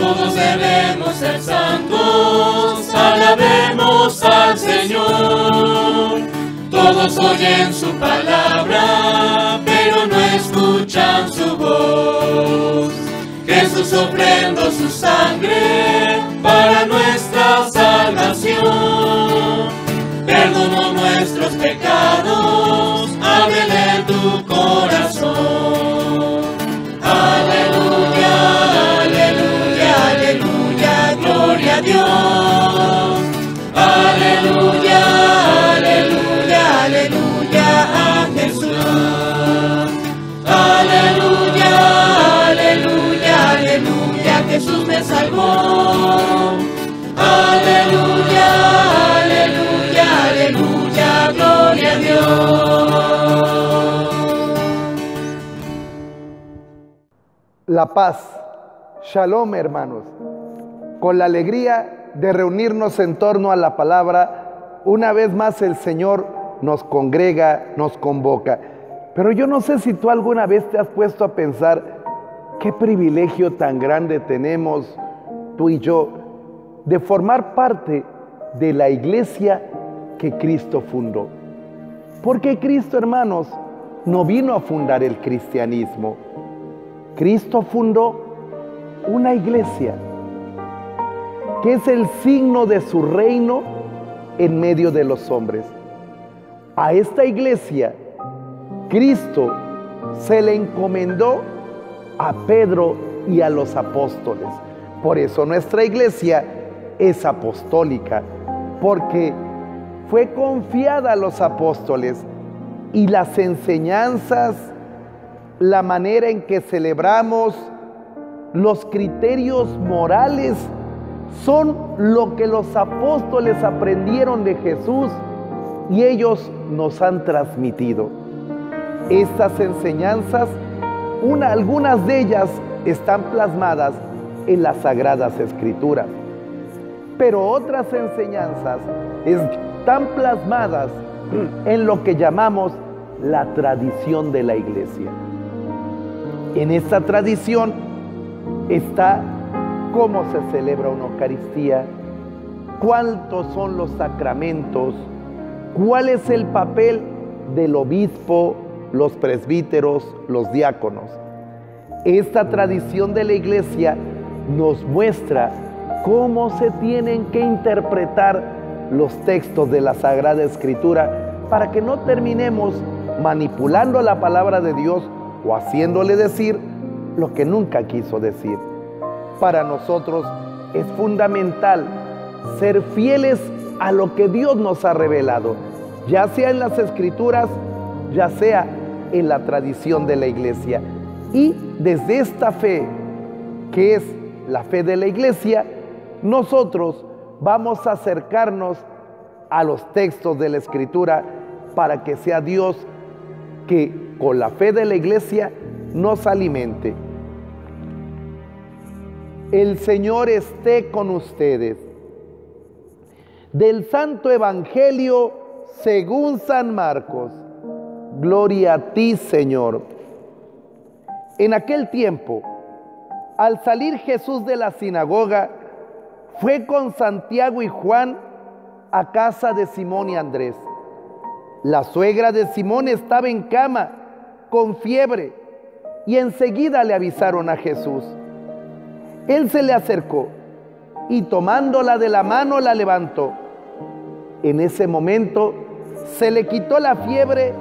Todos debemos ser santos, alabemos al Señor. Todos oyen su palabra, pero no escuchan su voz. Jesús ofrendó su sangre para nuestra salvación. Perdonó nuestros pecados, ábrele tu corazón. Aleluya, aleluya, aleluya, gloria a Dios. Aleluya, aleluya, aleluya a Jesús. Aleluya, aleluya, aleluya, Jesús me salvó. Aleluya, aleluya, aleluya, gloria a Dios. La paz, shalom, hermanos, con la alegría de reunirnos en torno a la palabra, una vez más el Señor nos congrega, nos convoca. Pero yo no sé si tú alguna vez te has puesto a pensar qué privilegio tan grande tenemos tú y yo de formar parte de la iglesia que Cristo fundó. Porque Cristo, hermanos, no vino a fundar el cristianismo. Cristo fundó una iglesia que es el signo de su reino en medio de los hombres. A esta iglesia, Cristo se le encomendó a Pedro y a los apóstoles. Por eso nuestra iglesia es apostólica, porque fue confiada a los apóstoles y las enseñanzas, la manera en que celebramos, los criterios morales son lo que los apóstoles aprendieron de Jesús y ellos nos han transmitido. Estas enseñanzas, algunas de ellas están plasmadas en las Sagradas Escrituras, pero otras enseñanzas están plasmadas en lo que llamamos la tradición de la iglesia. En esta tradición está cómo se celebra una Eucaristía, cuántos son los sacramentos, cuál es el papel del obispo, los presbíteros, los diáconos. Esta tradición de la iglesia nos muestra cómo se tienen que interpretar los textos de la Sagrada Escritura para que no terminemos manipulando la palabra de Dios o haciéndole decir lo que nunca quiso decir. Para nosotros es fundamental ser fieles a lo que Dios nos ha revelado, ya sea en las Escrituras, ya sea en la tradición de la iglesia. Y desde esta fe, que es la fe de la iglesia, nosotros vamos a acercarnos a los textos de la Escritura para que sea Dios que con la fe de la iglesia nos alimente. El Señor esté con ustedes. Del Santo Evangelio según San Marcos. Gloria a ti, Señor. En aquel tiempo, al salir Jesús de la sinagoga, fue con Santiago y Juan a casa de Simón y Andrés. La suegra de Simón estaba en cama, con fiebre, y enseguida le avisaron a Jesús. Él se le acercó y tomándola de la mano la levantó. En ese momento se le quitó la fiebre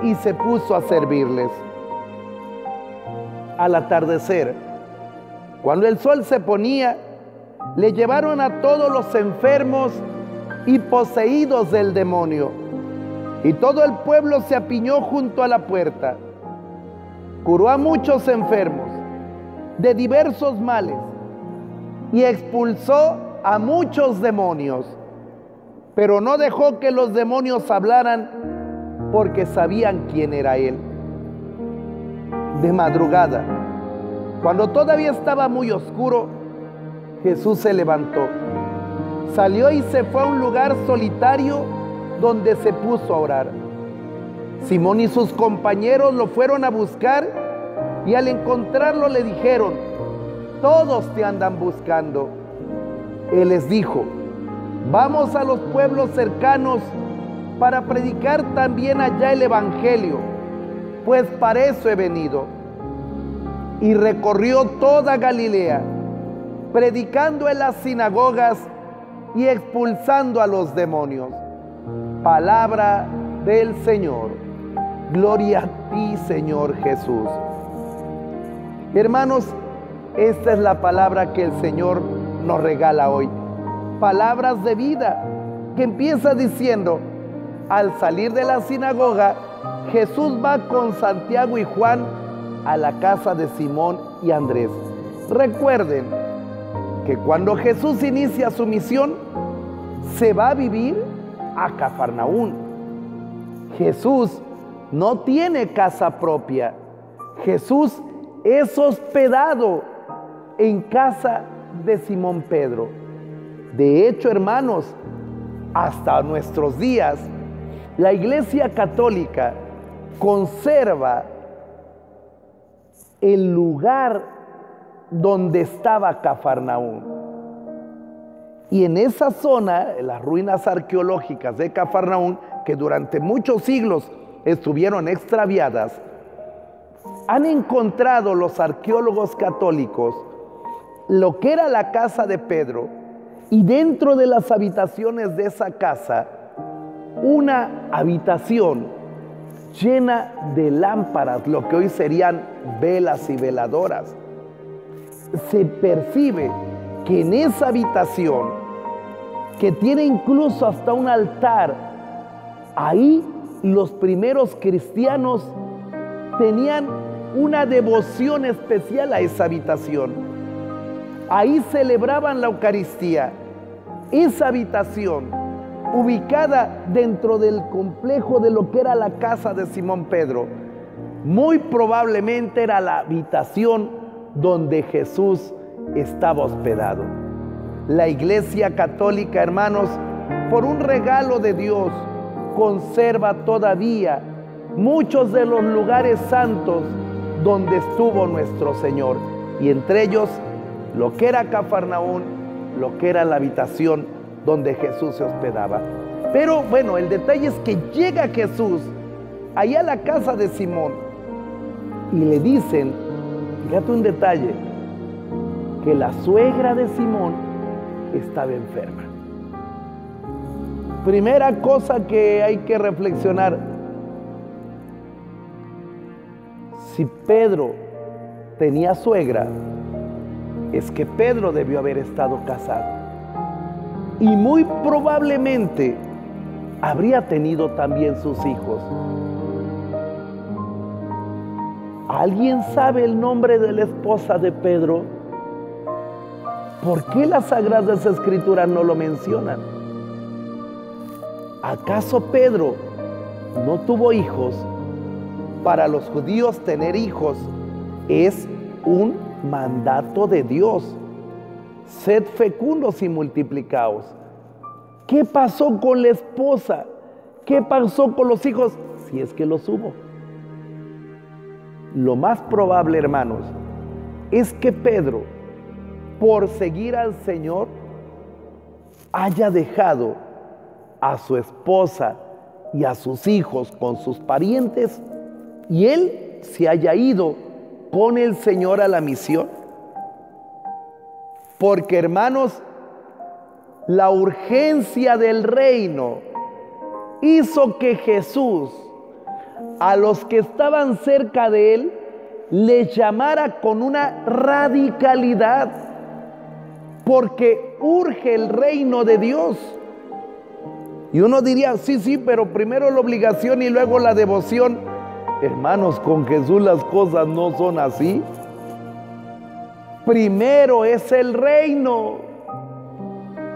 y se puso a servirles. Al atardecer, cuando el sol se ponía, le llevaron a todos los enfermos y poseídos del demonio, y todo el pueblo se apiñó junto a la puerta. Curó a muchos enfermos de diversos males y expulsó a muchos demonios, pero no dejó que los demonios hablaran porque sabían quién era él. De madrugada, cuando todavía estaba muy oscuro, Jesús se levantó, salió y se fue a un lugar solitario donde se puso a orar. Simón y sus compañeros lo fueron a buscar y al encontrarlo le dijeron: todos te andan buscando. Él les dijo: vamos a los pueblos cercanos para predicar también allá el evangelio, pues para eso he venido. Y recorrió toda Galilea, predicando en las sinagogas y expulsando a los demonios. Palabra del Señor. Gloria a ti, Señor Jesús. Hermanos, esta es la palabra que el Señor nos regala hoy. Palabras de vida, que empieza diciendo: al salir de la sinagoga, Jesús va con Santiago y Juan a la casa de Simón y Andrés. Recuerden que cuando Jesús inicia su misión, se va a vivir a Cafarnaún. Jesús no tiene casa propia. Jesús es hospedado en casa de Simón Pedro. De hecho, hermanos, hasta nuestros días, la Iglesia Católica conserva el lugar donde estaba Cafarnaún. Y en esa zona, en las ruinas arqueológicas de Cafarnaún, que durante muchos siglos estuvieron extraviadas, han encontrado los arqueólogos católicos lo que era la casa de Pedro, y dentro de las habitaciones de esa casa, una habitación llena de lámparas, lo que hoy serían velas y veladoras. Se percibe que en esa habitación, que tiene incluso hasta un altar, ahí los primeros cristianos tenían una devoción especial a esa habitación. Ahí celebraban la Eucaristía. Esa habitación, ubicada dentro del complejo de lo que era la casa de Simón Pedro, muy probablemente era la habitación donde Jesús estaba hospedado. La Iglesia Católica, hermanos, por un regalo de Dios, conserva todavía muchos de los lugares santos donde estuvo nuestro Señor, y entre ellos lo que era Cafarnaún, lo que era la habitación donde Jesús se hospedaba. Pero bueno, el detalle es que llega Jesús allá a la casa de Simón y le dicen, fíjate un detalle, que la suegra de Simón estaba enferma. Primera cosa que hay que reflexionar: si Pedro tenía suegra, es que Pedro debió haber estado casado, y muy probablemente habría tenido también sus hijos. ¿Alguien sabe el nombre de la esposa de Pedro? ¿Por qué las Sagradas Escrituras no lo mencionan? ¿Acaso Pedro no tuvo hijos? Para los judíos tener hijos es un mandato de Dios. Sed fecundos y multiplicaos. ¿Qué pasó con la esposa? ¿Qué pasó con los hijos? Si es que los hubo. Lo más probable, hermanos, es que Pedro, por seguir al Señor, haya dejado a su esposa y a sus hijos con sus parientes, y él se haya ido con el Señor a la misión. Porque, hermanos, la urgencia del reino hizo que Jesús a los que estaban cerca de él les llamara con una radicalidad, porque urge el reino de Dios. Y uno diría, sí, pero primero la obligación y luego la devoción. Hermanos, con Jesús las cosas no son así. Primero es el reino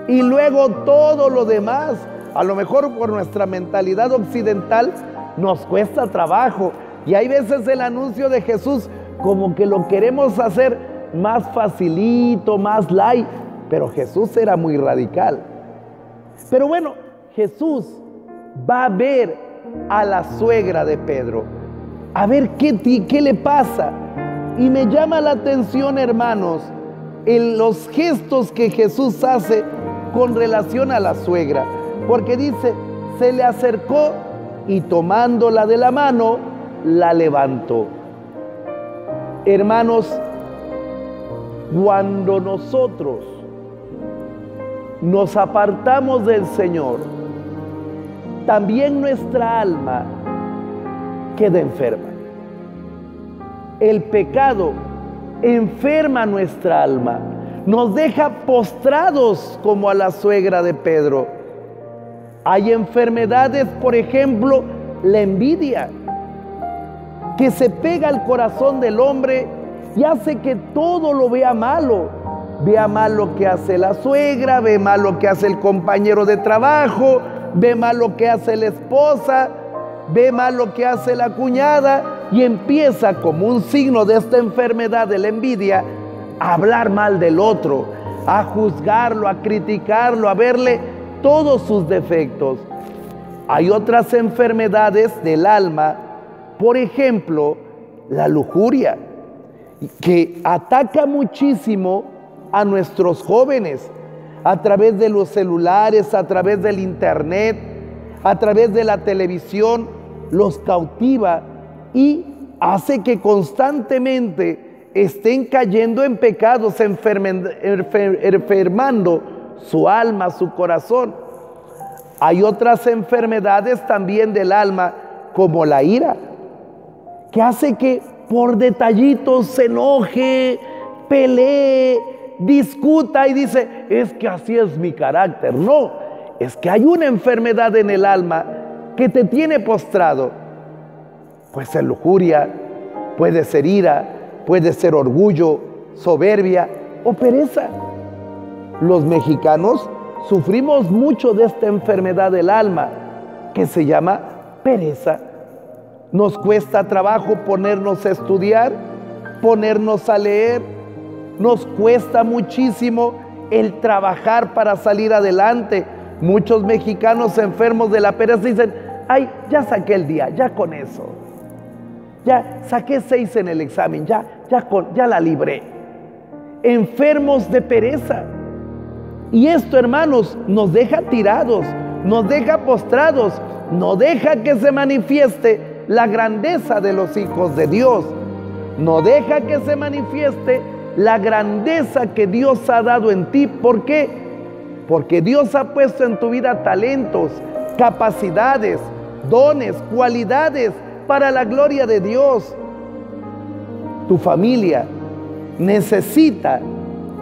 y luego todo lo demás. A lo mejor por nuestra mentalidad occidental nos cuesta trabajo, y hay veces el anuncio de Jesús como que lo queremos hacer más facilito, más light, pero Jesús era muy radical. Pero bueno, Jesús va a ver a la suegra de Pedro, a ver qué le pasa. Y me llama la atención, hermanos, en los gestos que Jesús hace con relación a la suegra, porque dice, se le acercó y tomándola de la mano, la levantó. Hermanos, cuando nosotros nos apartamos del Señor, también nuestra alma queda enferma. El pecado enferma nuestra alma, nos deja postrados como a la suegra de Pedro. Hay enfermedades, por ejemplo, la envidia, que se pega al corazón del hombre y hace que todo lo vea malo. Vea mal lo que hace la suegra, ve mal lo que hace el compañero de trabajo, ve mal lo que hace la esposa, ve mal lo que hace la cuñada, y empieza, como un signo de esta enfermedad de la envidia, a hablar mal del otro, a juzgarlo, a criticarlo, a verle todos sus defectos. Hay otras enfermedades del alma, por ejemplo, la lujuria, que ataca muchísimo a nuestros jóvenes a través de los celulares, a través del internet, a través de la televisión, los cautiva y hace que constantemente estén cayendo en pecados, enfermando su alma, su corazón. Hay otras enfermedades también del alma, como la ira, que hace que por detallitos se enoje, pelee, discuta y dice, es que así es mi carácter. No, es que hay una enfermedad en el alma que te tiene postrado. Puede ser lujuria, puede ser ira, puede ser orgullo, soberbia o pereza. Los mexicanos sufrimos mucho de esta enfermedad del alma que se llama pereza. Nos cuesta trabajo ponernos a estudiar, ponernos a leer. Nos cuesta muchísimo el trabajar para salir adelante. Muchos mexicanos enfermos de la pereza dicen, ay, ya saqué el día, ya con eso. Ya saqué 6 en el examen, ya la libré. Enfermos de pereza. Y esto, hermanos, nos deja tirados, nos deja postrados, no deja que se manifieste la grandeza de los hijos de Dios. No deja que se manifieste la grandeza que Dios ha dado en ti. ¿Por qué? Porque Dios ha puesto en tu vida talentos, capacidades, dones, cualidades para la gloria de Dios. Tu familia necesita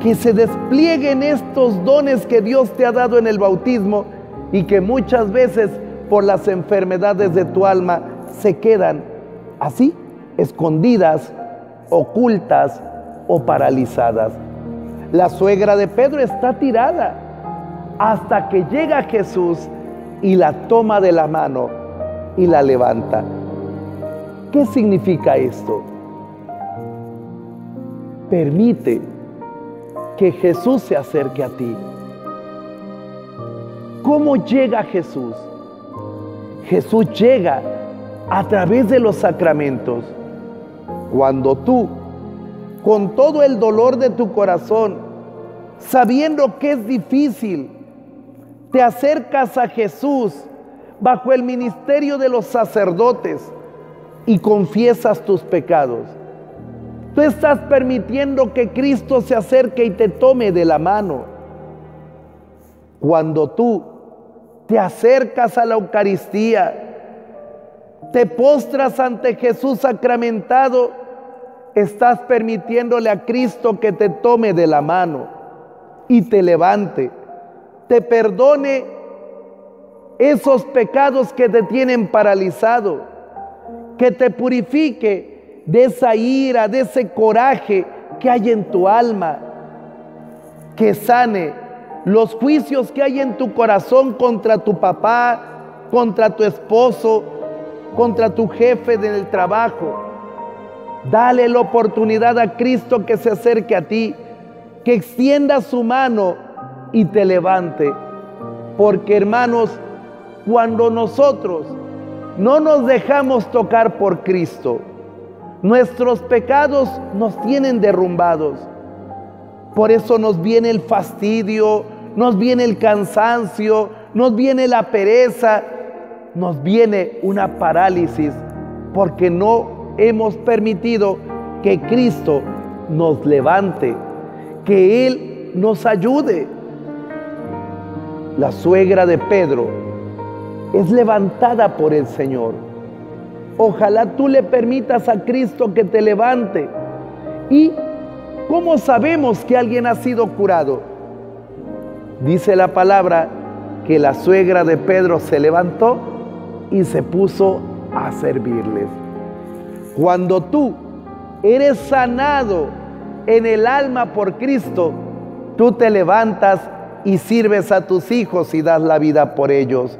que se desplieguen estos dones que Dios te ha dado en el bautismo y que muchas veces por las enfermedades de tu alma se quedan así, escondidas, ocultas o paralizadas. La suegra de Pedro está tirada hasta que llega Jesús y la toma de la mano y la levanta. ¿Qué significa esto? Permite que Jesús se acerque a ti. ¿Cómo llega Jesús? Jesús llega a través de los sacramentos. Cuando tú, con todo el dolor de tu corazón, sabiendo que es difícil, te acercas a Jesús bajo el ministerio de los sacerdotes y confiesas tus pecados, tú estás permitiendo que Cristo se acerque y te tome de la mano. Cuando tú te acercas a la Eucaristía, te postras ante Jesús sacramentado, estás permitiéndole a Cristo que te tome de la mano y te levante, te perdone esos pecados que te tienen paralizado, que te purifique de esa ira, de ese coraje que hay en tu alma, que sane los juicios que hay en tu corazón contra tu papá, contra tu esposo, contra tu jefe del trabajo. Dale la oportunidad a Cristo que se acerque a ti, que extienda su mano y te levante. Porque, hermanos, cuando nosotros no nos dejamos tocar por Cristo, nuestros pecados nos tienen derrumbados. Por eso nos viene el fastidio, nos viene el cansancio, nos viene la pereza, nos viene una parálisis, porque no hemos permitido que Cristo nos levante, que Él nos ayude. La suegra de Pedro es levantada por el Señor. Ojalá tú le permitas a Cristo que te levante. ¿Y cómo sabemos que alguien ha sido curado? Dice la palabra que la suegra de Pedro se levantó y se puso a servirles. Cuando tú eres sanado en el alma por Cristo, tú te levantas y sirves a tus hijos y das la vida por ellos.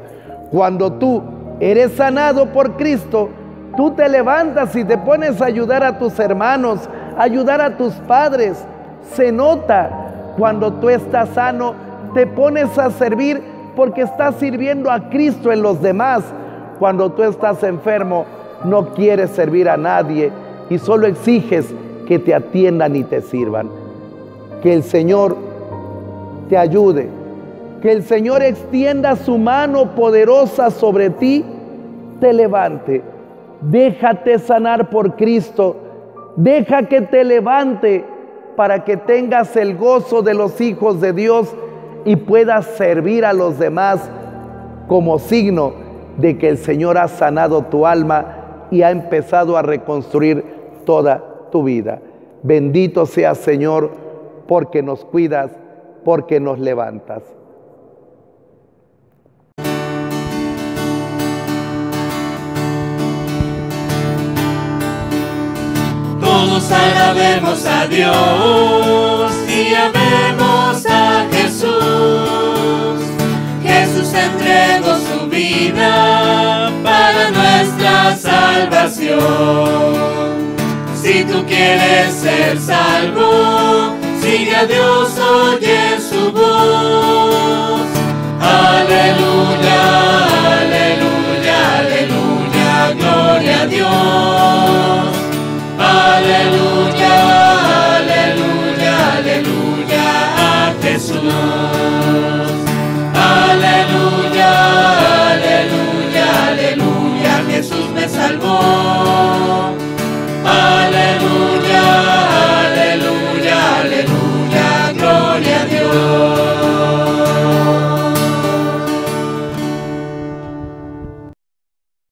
Cuando tú eres sanado por Cristo, tú te levantas y te pones a ayudar a tus hermanos, a ayudar a tus padres. Se nota cuando tú estás sano, te pones a servir porque estás sirviendo a Cristo en los demás. Cuando tú estás enfermo, no quieres servir a nadie y solo exiges que te atiendan y te sirvan. Que el Señor te ayude, que el Señor extienda su mano poderosa sobre ti, te levante. Déjate sanar por Cristo, deja que te levante para que tengas el gozo de los hijos de Dios y puedas servir a los demás como signo de que el Señor ha sanado tu alma y ha empezado a reconstruir toda tu vida. Bendito seas, Señor, porque nos cuidas, porque nos levantas. Todos alabemos a Dios y amemos a Jesús. Jesús entregó su vida para nuestra salvación. Si tú quieres ser salvo, sigue a Dios, oye su voz. Aleluya, aleluya, aleluya, gloria a Dios.